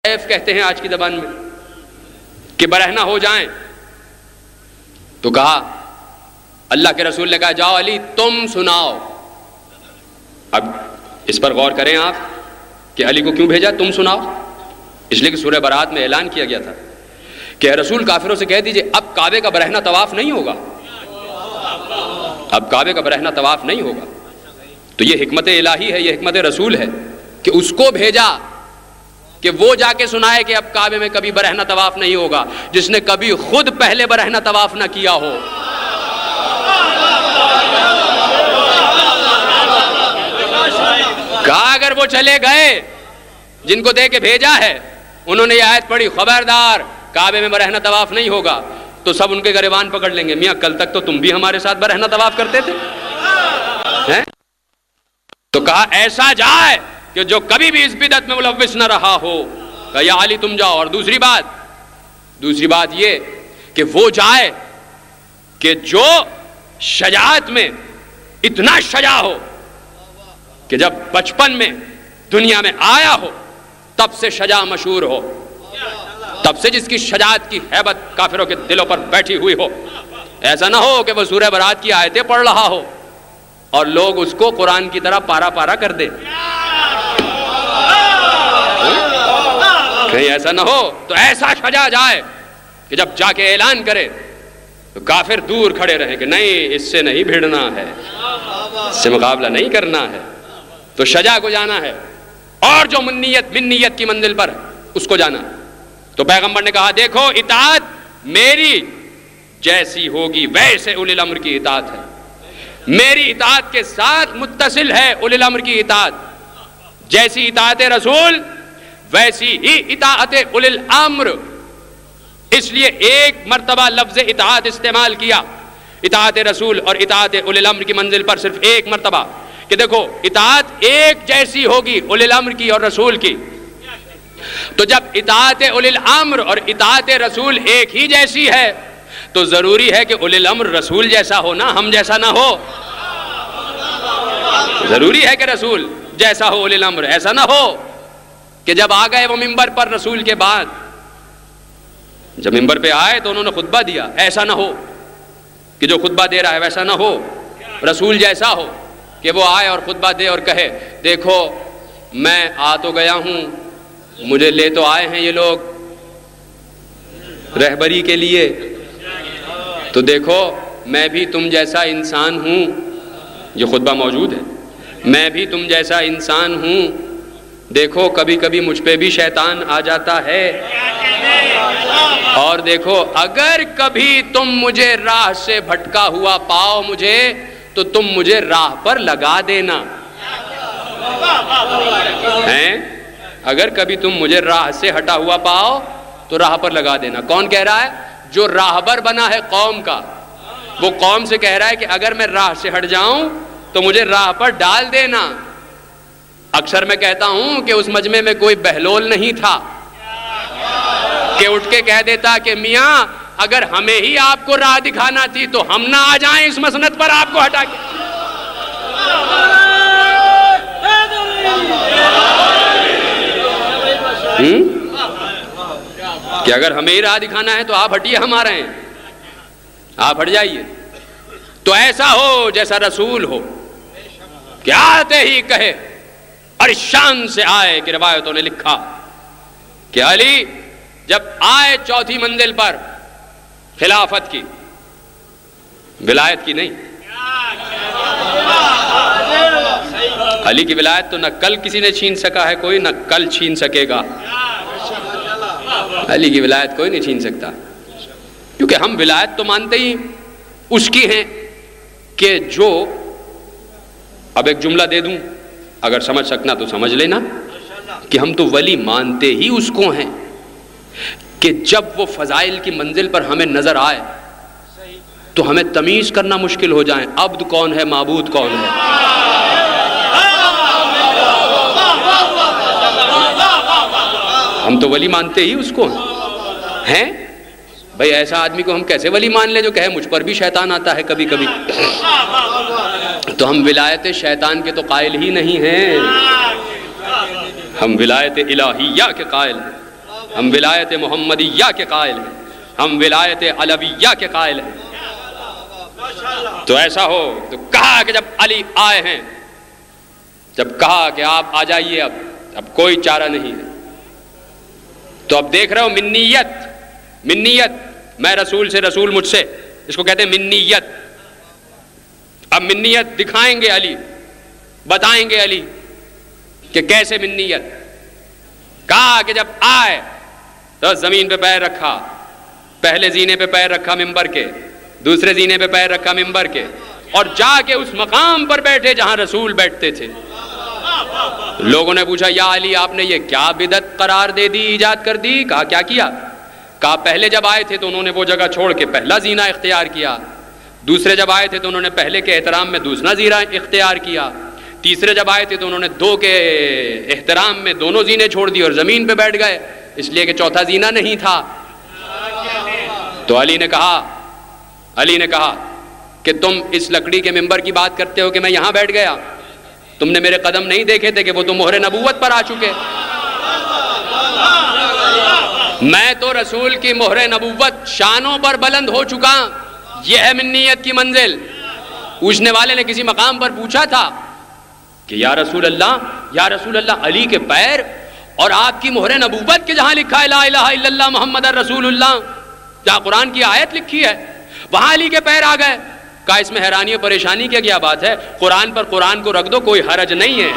کہتے ہیں آج کی زبان میں کہ برہنہ ہو جائیں، تو کہا اللہ کے رسول نے کہا جاؤ علی تم سناؤ۔ اب اس پر غور کریں آپ کہ علی کو کیوں بھیجا تم سناؤ؟ اس لیے کہ سورہ برات میں اعلان کیا گیا تھا کہ رسول کافروں سے کہہ دیجئے اب کعبے کا برہنہ طواف نہیں ہوگا، اب کعبے کا برہنہ طواف نہیں ہوگا۔ تو یہ حکمت الہی ہے، یہ حکمت رسول ہے کہ اس کو بھیجا کہ وہ جا کے سنائے کہ اب کعبے میں کبھی برہنہ طواف نہیں ہوگا، جس نے کبھی خود پہلے برہنہ طواف نہ کیا ہو۔ کہا اگر وہ چلے گئے جن کو دے کے بھیجا ہے انہوں نے یہ آیت پڑھی خبردار کعبے میں برہنہ طواف نہیں ہوگا، تو سب ان کے گریبان پکڑ لیں گے، میاں کل تک تو تم بھی ہمارے ساتھ برہنہ طواف کرتے تھے۔ تو کہا ایسا جائے کہ جو کبھی بھی اس بدعت میں ملوث نہ رہا ہو، کہا یا علی تم جاؤ۔ اور دوسری بات یہ کہ وہ جائے کہ جو شجاعت میں اتنا شجاع ہو کہ جب بچپن میں دنیا میں آیا ہو تب سے شجاع مشہور ہو، تب سے جس کی شجاعت کی ہیبت کافروں کے دلوں پر بیٹھی ہوئی ہو۔ ایسا نہ ہو کہ وہ سورہ برات کی آیتیں پڑھ رہا ہو اور لوگ اس کو قرآن کی طرح پارا پارا کر دے، کہیں ایسا نہ ہو۔ تو ایسا شجاع جائے کہ جب جا کے اعلان کرے تو کافر دور کھڑے رہیں کہ نہیں اس سے نہیں بھیڑنا ہے، اس سے مقابلہ نہیں کرنا ہے۔ تو شجاع کو جانا ہے، اور جو منیت کی منزل پر اس کو جانا ہے۔ تو پیغمبر نے کہا دیکھو اطاعت میری جیسی ہوگی ویسے اولی الامر کی اطاعت ہے، میری اطاعت کے ساتھ متصل ہے اولی الامر کی اطاعت، جیسی اطاعت رسول ویسی ہی اطاعت اولی الامر۔ اس لیے ایک مرتبہ لفظ اطاعت استعمال کیا اطاعت رسول اور اطاعت اولی الامر کی منزل پر، صرف ایک مرتبہ، کہ دیکھو اطاعت ایک جیسی ہوگی اولی الامر کی اور رسول کی۔ تو جب اطاعت اولی الامر اور اطاعت رسول ایک ہی جیسی ہے تو ضروری ہے کہ اولی الامر رسول جیسا ہو نا، ہم جیسا نہ ہو۔ ضروری ہے کہ رسول جیسا ہو اولی الامر، ایسا نہ ہو کہ جب آ گئے وہ ممبر پر رسول کے بعد، جب ممبر پہ آئے تو انہوں نے خطبہ دیا، ایسا نہ ہو کہ جو خطبہ دے رہا ہے ویسا نہ ہو، رسول جیسا ہو کہ وہ آئے اور خطبہ دے اور کہے دیکھو میں آ تو گیا ہوں، مجھے لے تو آئے ہیں یہ لوگ رہبری کے لیے، تو دیکھو میں بھی تم جیسا انسان ہوں، یہ خطبہ موجود ہے، میں بھی تم جیسا انسان ہوں، دیکھو کبھی کبھی مجھ پہ بھی شیطان آ جاتا ہے، اور دیکھو اگر کبھی تم مجھے راہ سے بھٹکا ہوا پاؤ مجھے تو تم مجھے راہ پر لگا دینا ہیں، اگر کبھی تم مجھے راہ سے ہٹا ہوا پاؤ تو راہ پر لگا دینا۔ کون کہہ رہا ہے؟ جو راہبر بنا ہے قوم کا، وہ قوم سے کہہ رہا ہے کہ اگر میں راہ سے ہٹ جاؤں تو مجھے راہ پر ڈال دینا۔ اکثر میں کہتا ہوں کہ اس مجمع میں کوئی بہلول نہیں تھا کہ اٹھ کے کہہ دیتا کہ میاں اگر ہمیں ہی آپ کو راہ دکھانا تھی تو ہم نہ آ جائیں اس مسند پر آپ کو ہٹا کے۔ کہ اگر ہمیں ہی راہ دکھانا ہے تو آپ ہٹیے، ہم آ رہے ہیں، آپ ہٹ جائیے۔ تو ایسا ہو جیسا رسول ہو کہ آتے ہی کہے، اور شان سے آئے کہ روایتوں نے لکھا کہ علی جب آئے چوتھی منزل پر خلافت کی، ولایت کی نہیں، علی کی ولایت تو نہ کل کسی نے چھین سکا ہے کوئی، نہ کل چھین سکے گا، علی کی ولایت کوئی نہیں چھین سکتا، کیونکہ ہم ولایت تو مانتے ہی اس کی ہیں کہ جو، اب ایک جملہ دے دوں اگر سمجھ سکنا تو سمجھ لینا، کہ ہم تو ولی مانتے ہی اس کو ہیں کہ جب وہ فضائل کی منزل پر ہمیں نظر آئے تو ہمیں تمیز کرنا مشکل ہو جائیں عبد کون ہے معبود کون ہے۔ ہم تو ولی مانتے ہی اس کو ہیں بھائی، ایسا آدمی کو ہم کیسے ولی مان لیں جو کہے مجھ پر بھی شیطان آتا ہے کبھی کبھی؟ تو ہم ولایت شیطان کے تو قائل ہی نہیں ہیں، ہم ولایت الہیہ کے قائل ہیں۔ ہم ولایت محمدیہ کے قائل ہیں، ہم ولایت علویہ کے قائل ہیں۔ تو ایسا ہو تو کہا کہ جب علی آئے ہیں، جب کہا کہ آپ آ جائیے، اب کوئی چارہ نہیں ہے، تو اب دیکھ رہے ہو منیت، میں رسول سے، رسول مجھ سے، اس کو کہتے ہیں منیت۔ اب منیت دکھائیں گے علی، بتائیں گے علی کہ کیسے منیت۔ کہا کہ جب آئے تو زمین پہ پیر رکھا، پہلے زینے پہ پیر رکھا ممبر کے، دوسرے زینے پہ پیر رکھا ممبر کے، اور جا کے اس مقام پر بیٹھے جہاں رسول بیٹھتے تھے۔ لوگوں نے پوچھا یا علی آپ نے یہ کیا بدعت قرار دے دی، ایجاد کر دی؟ کہا کیا کیا؟ کہا پہلے جب آئے تھے تو انہوں نے وہ جگہ چھوڑ کے پہلا زینہ اختیار کیا، دوسرے جب آئے تھے تو انہوں نے پہلے کے احترام میں دوسرا زینہ اختیار کیا، تیسرے جب آئے تھے تو انہوں نے دو کے احترام میں دونوں زینے چھوڑ دی اور زمین پہ بیٹھ گئے، اس لیے کہ چوتھا زینہ نہیں تھا۔ تو علی نے کہا کہ تم اس لکڑی کے ممبر کی بات کرتے ہو کہ میں یہاں بیٹھ گیا، تم نے میرے قدم نہیں دیکھے تھے کہ وہ تو مہر نبوت پر آ چکے؟ میں تو رسول کی مہر نبوت شانوں پر بلند ہو چکا، یہ ہے منیت کی منزل۔ پوچھنے والے نے کسی مقام پر پوچھا تھا کہ یا رسول اللہ علی کے پیر اور آپ کی مہر نبوت کے جہاں لکھا ہے لا الہ الا اللہ محمد رسول اللہ، جہاں قرآن کی آیت لکھی ہے وہاں علی کے پیر آ گئے۔ کہا اس میں حیرانی اور پریشانی کی کیا بات ہے؟ قرآن پر قرآن کو رکھ دو، کوئی حرج نہیں ہے۔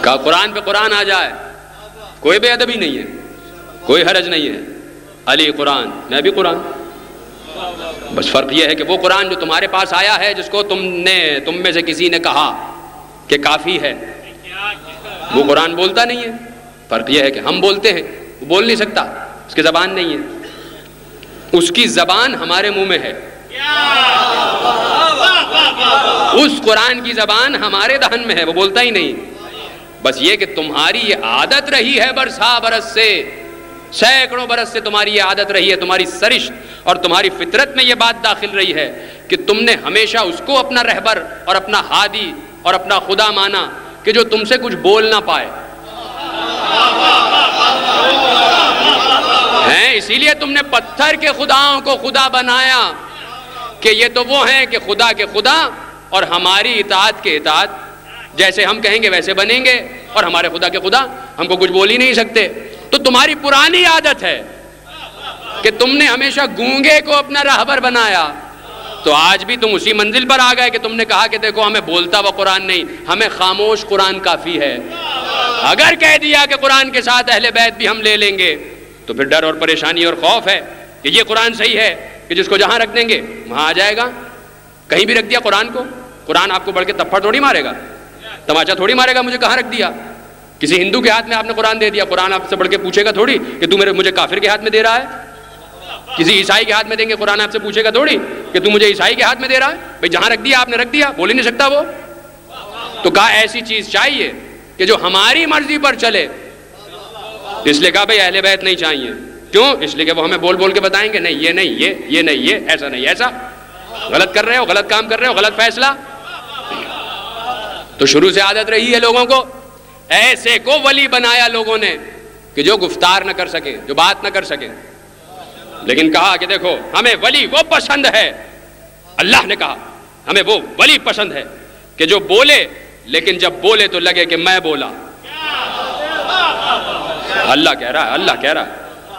کہا قرآن پہ قرآن آ جائے، کوئی بے ادبی نہیں ہے، کوئی حرج نہیں ہے۔ علی قرآن، میں بھی قرآن، بس فرق یہ ہے کہ وہ قرآن جو تمہارے پاس آیا ہے، جس کو تم میں سے کسی نے کہا کہ کافی ہے، وہ قرآن بولتا نہیں ہے۔ فرق یہ ہے کہ ہم بولتے ہیں، وہ بول نہیں سکتا، اس کی زبان نہیں ہے، اس کی زبان ہمارے منہ میں ہے، اس قرآن کی زبان ہمارے دہن میں ہے، وہ بولتا ہی نہیں۔ بس یہ کہ تمہاری یہ عادت رہی ہے برسا برس سے، سینکڑوں برس سے تمہاری یہ عادت رہی ہے، تمہاری سرشت اور تمہاری فطرت میں یہ بات داخل رہی ہے کہ تم نے ہمیشہ اس کو اپنا رہبر اور اپنا ہادی اور اپنا خدا مانا کہ جو تم سے کچھ بول نہ پائے ہیں۔ اسی لیے تم نے پتھر کے خداؤں کو خدا بنایا کہ یہ تو وہ ہیں کہ خدا کے خدا اور ہماری اطاعت کے اطاعت، جیسے ہم کہیں گے ویسے بنیں گے، اور ہمارے خدا کے خدا ہم کو کچھ بول ہی نہیں سکتے۔ تو تمہاری پرانی عادت ہے کہ تم نے ہمیشہ گونگے کو اپنا راہبر بنایا، تو آج بھی تم اسی منزل پر آ گئے کہ تم نے کہا کہ دیکھو ہمیں بولتا وہ قرآن نہیں، ہمیں خاموش قرآن کافی ہے۔ اگر کہہ دیا کہ قرآن کے ساتھ اہل بیت بھی ہم لے لیں گے تو پھر ڈر اور پریشانی اور خوف ہے کہ یہ قرآن صحیح ہے کہ جس کو جہاں رکھ دیں گے وہاں آ جائے گا۔ کہیں بھی رکھ دیا قرآن کو، قرآن آپ کو بڑھ کے تپھڑ تھوڑی مارے گا، تماچا تھوڑی مارے گا مجھے کہاں رکھ دیا۔ کسی ہندو کے ہاتھ میں آپ نے قرآن دے دیا، قرآن آپ سے بڑھ کے پوچھے گا تھوڑی کہ تو مجھے کافر کے ہاتھ میں دے رہا ہے۔ کسی عیسائی کے ہاتھ میں دیں گے، قرآن آپ سے پوچھے گا تھوڑی کہ تو مجھے عیسائی کے ہاتھ میں دے رہا ہے۔ بھئی جہاں رکھ دیا آپ نے رکھ دیا، بول ہی نہیں سکتا وہ۔ تو کہا ایسی چیز چاہیے کہ جو ہماری مرضی پر چلے، اس لیے کہا بھئی اہل بیت نہیں چاہیے۔ کیوں؟ اس لیے کہ وہ ہمیں بول بول کے بتائیں گے نہیں یہ نہیں یہ نہیں یہ، ایسا نہیں ایسا، غلط کر رہے ہو، غلط کام کر رہے ہو، غلط فیصلہ۔ تو شروع سے عادت رہی ہے لوگوں کو، ایسے کو ولی بنایا لوگوں نے کہ جو گفتار نہ کر سکے، جو بات نہ کر سکے۔ لیکن کہا کہ دیکھو ہمیں ولی وہ پسند ہے، اللہ نے کہا ہمیں وہ ولی پسند ہے کہ جو بولے لیکن جب بولے تو لگے کہ میں بولا۔ اللہ کہہ رہا ہے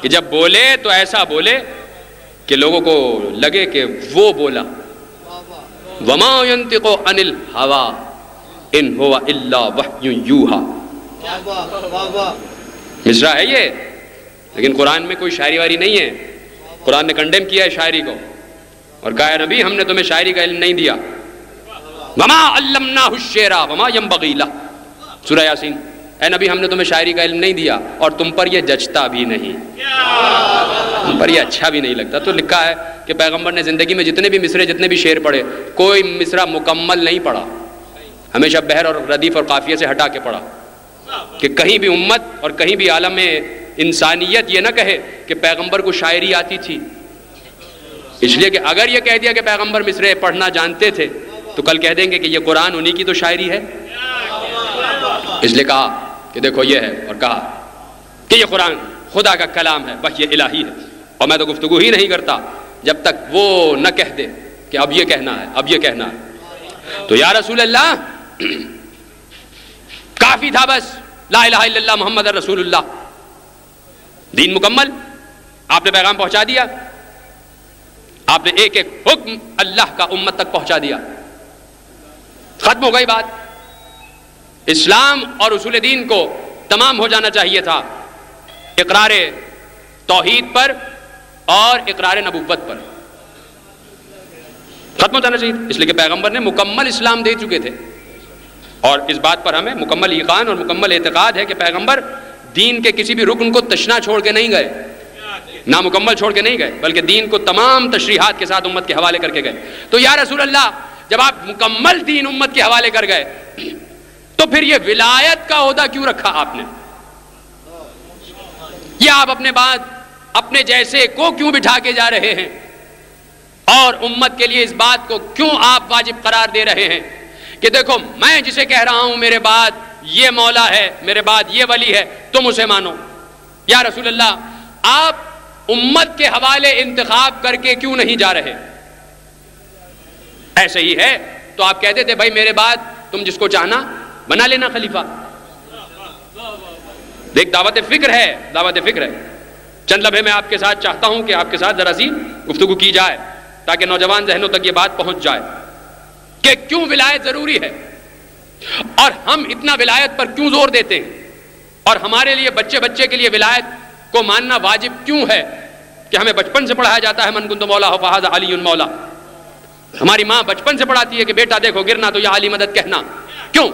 کہ جب بولے تو ایسا بولے کہ لوگوں کو لگے کہ وہ بولا۔ وما ينطق عن الهوى ان هو الا وحی یوحی، مصرع ہے یہ، لیکن قرآن میں کوئی شاعری واری نہیں ہے۔ قرآن نے کنڈیم کیا ہے شاعری کو اور کہا ہے نبی ہم نے تمہیں شاعری کا علم نہیں دیا۔ وما علمناہ الشعر وما ينبغی لہ، سورہ یاسین، اے نبی ہم نے تمہیں شاعری کا علم نہیں دیا اور تم پر یہ جچتا بھی نہیں۔ پر یہ اچھا بھی نہیں لگتا. تو لکھا ہے کہ پیغمبر نے زندگی میں جتنے بھی مصرے جتنے بھی شعر پڑھے کوئی مصرع مکمل نہیں پڑھا, ہمیشہ بہر اور ردیف اور قافیہ سے ہٹا کے پڑھا, کہ کہیں بھی امت اور کہیں بھی عالم انسانیت یہ نہ کہے کہ پیغمبر کو شاعری آتی تھی. اس لیے کہ اگر یہ کہہ دیا کہ پیغمبر مصرے پڑھنا جانتے تھے تو کل کہہ دیں گے کہ یہ قرآن انہی کی تو شاعری ہے. اس لیے کہا کہ دیکھو یہ ہے, اور کہا کہ یہ قرآن خدا کا کلام ہے, بس یہ الہی ہے, اور میں تو گفتگو ہی نہیں کرتا جب تک وہ نہ کہہ دے کہ اب یہ کہنا ہے, اب یہ کہنا ہے. تو یا رسول اللہ کافی تھا بس لا الہ الا اللہ محمد رسول اللہ, دین مکمل, آپ نے پیغام پہنچا دیا, آپ نے ایک ایک حکم اللہ کا امت تک پہنچا دیا, ختم ہو گئی بات. اسلام اور اصول دین کو تمام ہو جانا چاہیے تھا اقرار توحید پر اور اقرار نبوت پر, ختم ہو جانا چاہیے تھا. اس لیے کہ پیغمبر نے مکمل اسلام دے چکے تھے, اور اس بات پر ہمیں مکمل یقین اور مکمل اعتقاد ہے کہ پیغمبر دین کے کسی بھی رکن کو تشنا چھوڑ کے نہیں گئے, نامکمل چھوڑ کے نہیں گئے, بلکہ دین کو تمام تشریحات کے ساتھ امت کے حوالے کر کے گئے. تو یا رسول اللہ جب آپ مکمل دین امت کے حوالے کر گئے تو پھر یہ ولایت کا عہدہ کیوں رکھا آپ نے؟ یہ آپ اپنے بعد اپنے جیسے کو کیوں بٹھا کے جا رہے ہیں, اور امت کے لیے اس بات کو کیوں آپ واجب قرار دے رہے ہیں کہ دیکھو میں جسے کہہ رہا ہوں میرے بعد یہ مولا ہے, میرے بعد یہ ولی ہے, تم اسے مانو. یا رسول اللہ آپ امت کے حوالے انتخاب کر کے کیوں نہیں جا رہے؟ ایسے ہی ہے تو آپ کہتے تھے بھائی میرے بعد تم جس کو چاہنا بنا لینا خلیفہ. دیکھ دعوت فکر ہے, دعوت فکر ہے. چند لمحے میں آپ کے ساتھ چاہتا ہوں کہ آپ کے ساتھ ذرا سی گفتگو کی جائے تاکہ نوجوان ذہنوں تک یہ بات پہنچ جائے کہ کیوں ولایت ضروری ہے, اور ہم اتنا ولایت پر کیوں زور دیتے ہیں, اور ہمارے لیے بچے بچے کے لیے ولایت کو ماننا واجب کیوں ہے کہ ہمیں بچپن سے پڑھایا جاتا ہے من کنت مولا فہذا علی مولا. ہماری ماں بچپن سے پڑھاتی ہے کہ بیٹا دیکھو گرنا تو یا علی مدد کہنا. کیوں؟